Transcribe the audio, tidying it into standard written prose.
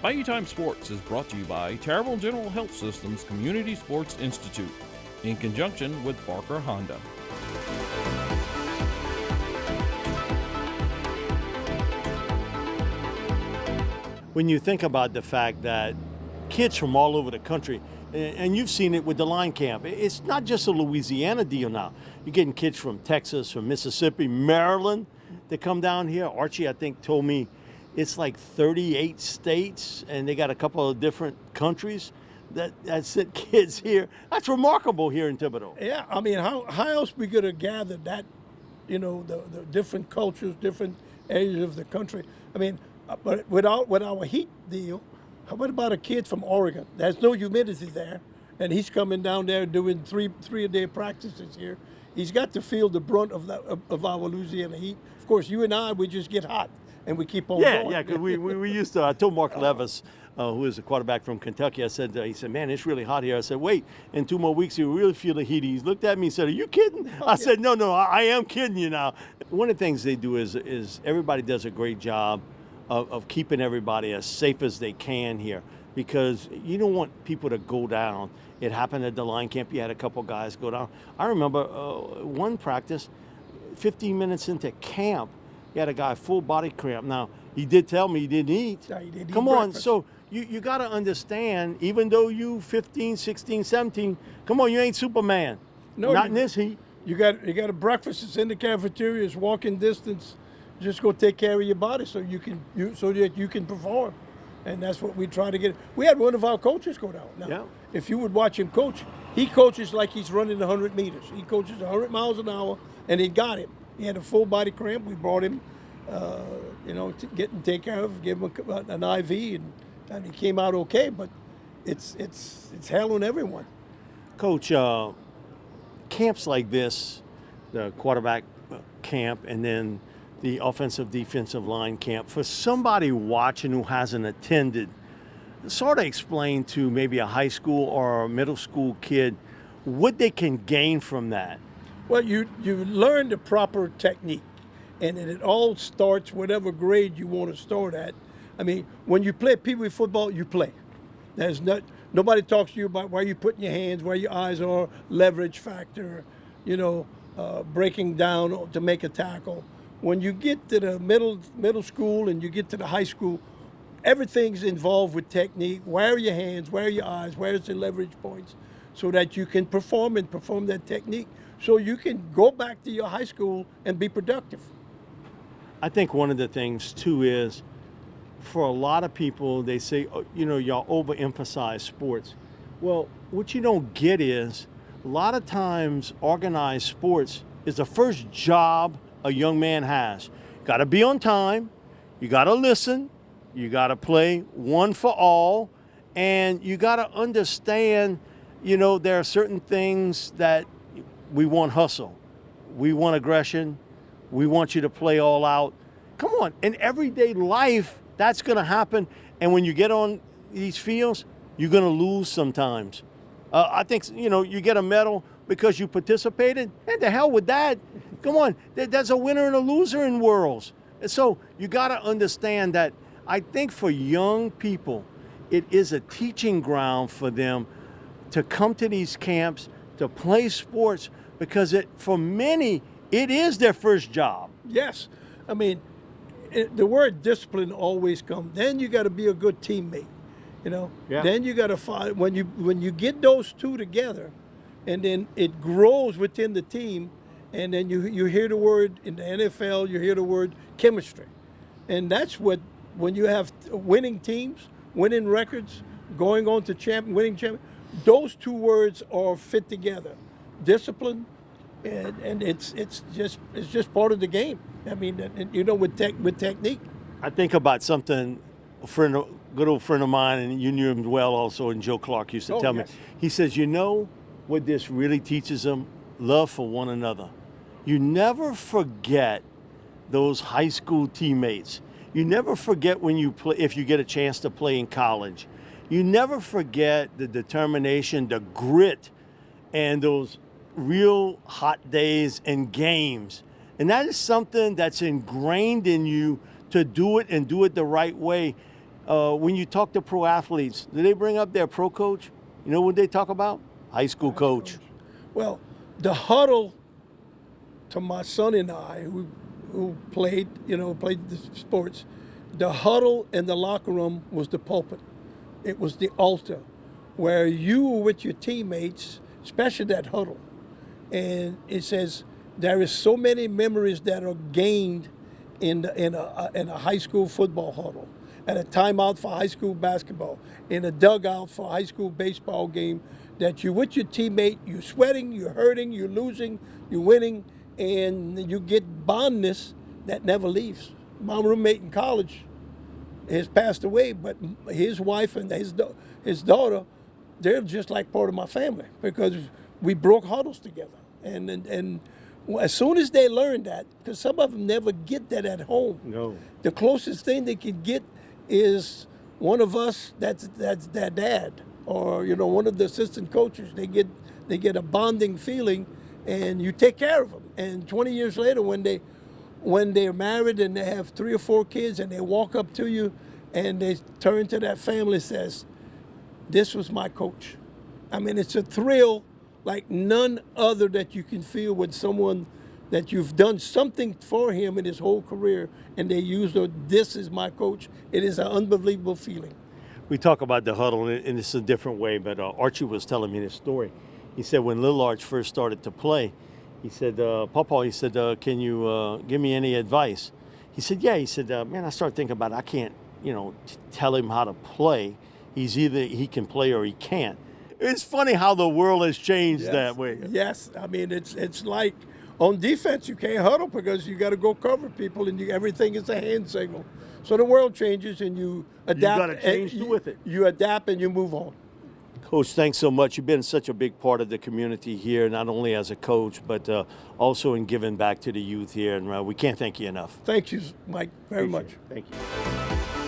Bayou Time Sports is brought to you by Terrible General Health System's Community Sports Institute in conjunction with Barker Honda. When you think about the fact that kids from all over the country, and you've seen it with the line camp, it's not just a Louisiana deal now. You're getting kids from Texas, from Mississippi, Maryland that come down here. Archie, I think, told me it's like 38 states, and they got a couple of different countries that sent kids here. That's remarkable here in Thibodaux. Yeah, I mean, how else we going to gather that, the different cultures, different areas of the country? I mean, but with our heat deal, what about a kid from Oregon? There's no humidity there, and he's coming down there doing three-a-day practices here. He's got to feel the brunt of our Louisiana heat. Of course, you and I, we just get hot, and we keep on going. Yeah, because we used to. I told Mark Levis, who is a quarterback from Kentucky, he said, man, it's really hot here. I said, wait, in 2 more weeks, you'll really feel the heat. He looked at me and said, are you kidding? I said, no, I am kidding you now. One of the things they do is everybody does a great job of keeping everybody as safe as they can here, because you don't want people to go down. It happened at the line camp. You had a couple guys go down. I remember one practice, 15 minutes into camp, you had a guy full body cramp. Now, he did tell me he didn't eat. Yeah, he didn't eat Come on, breakfast. so you got to understand, even though you 15, 16, 17, come on, you ain't Superman. No, Not in this heat. You got a breakfast. It's in the cafeteria. It's walking distance. Just go take care of your body so that you can perform, and that's what we try to get. We had one of our coaches go down. Now, Yeah. if you would watch him coach, he coaches like he's running 100 meters. He coaches 100 miles an hour, and it got him. He had a full body cramp. We brought him, to get and take care of, give him an IV, and he came out okay. But it's hell on everyone. Coach, camps like this, the quarterback camp, and then the offensive defensive line camp, for somebody watching who hasn't attended, sort of explain to maybe a high school or a middle school kid what they can gain from that. Well, you learn the proper technique, and it all starts whatever grade you want to start at. I mean, when you play Pee Wee football, you play. Nobody talks to you about where you're putting your hands, where your eyes are, leverage factor, breaking down to make a tackle. When you get to the middle school and you get to the high school, everything's involved with technique. Where are your hands? Where are your eyes? Where's the leverage points? So that you can perform that technique, so you can go back to your high school and be productive. I think one of the things too is, for a lot of people, they say, y'all overemphasize sports. Well, what you don't get is, a lot of times organized sports is the first job a young man has. Got to be on time, you got to listen, you got to play one for all, and you got to understand, there are certain things that we want hustle, we want aggression, we want you to play all out. Come on, in everyday life, that's going to happen, and when you get on these fields, you're going to lose sometimes. I think, you get a medal because you participated, and the hell with that. Come on, there's a winner and a loser in Worlds. And so you got to understand that I think for young people, it is a teaching ground for them to come to these camps, to play sports, because for many, it is their first job. Yes. I mean, the word discipline always comes. Then you got to be a good teammate, Yeah. Then you got to find, when you get those two together, and then it grows within the team. And then you hear the word in the NFL, you hear the word chemistry. And that's when you have winning teams, winning records, going on to winning champion, those two words are fit together. Discipline, and it's just part of the game. I mean, with technique. I think about something a good old friend of mine, and you knew him well also, and Joe Clark used to tell me. Yes. He says, what this really teaches them? Love for one another. You never forget those high school teammates. You never forget when you play, if you get a chance to play in college. You never forget the determination, the grit, and those real hot days and games. And that is something that's ingrained in you to do it and do it the right way. when you talk to pro athletes, do they bring up their pro coach? You know what they talk about? High school coach. Well, the huddle to my son and I, who played the sports, the huddle in the locker room was the pulpit. It was the altar where you were with your teammates, especially that huddle. And it says there is so many memories that are gained in a high school football huddle, at a timeout for high school basketball, in a dugout for a high school baseball game, that you're with your teammate, you're sweating, you're hurting, you're losing, you're winning, and you get bondness that never leaves. My roommate in college has passed away, but his wife and his daughter, they're just like part of my family because we broke huddles together. And as soon as they learn that, because some of them never get that at home. No. The closest thing they can get is one of us that's their dad, or one of the assistant coaches. They get a bonding feeling, and you take care of them. And 20 years later, when they're married and they have 3 or 4 kids, and they walk up to you, and they turn to that family and says, "This was my coach." I mean, it's a thrill like none other that you can feel with someone that you've done something for him in his whole career, and they use "this is my coach." It is an unbelievable feeling. We talk about the huddle, and it's a different way, but Archie was telling me this story. He said when Little Arch first started to play, he said, Papa, he said, can you give me any advice? He said, yeah. He said, man, I started thinking about it. I can't, tell him how to play. He's either he can play or he can't. It's funny how the world has changed that way. Yes, I mean, it's like on defense, you can't huddle because you got to go cover people, and everything is a hand signal. So the world changes, and you adapt. You got to change with it. You adapt and you move on. Coach, thanks so much. You've been such a big part of the community here, not only as a coach, but also in giving back to the youth here. And we can't thank you enough. Thank you, Mike, very much. Thank you.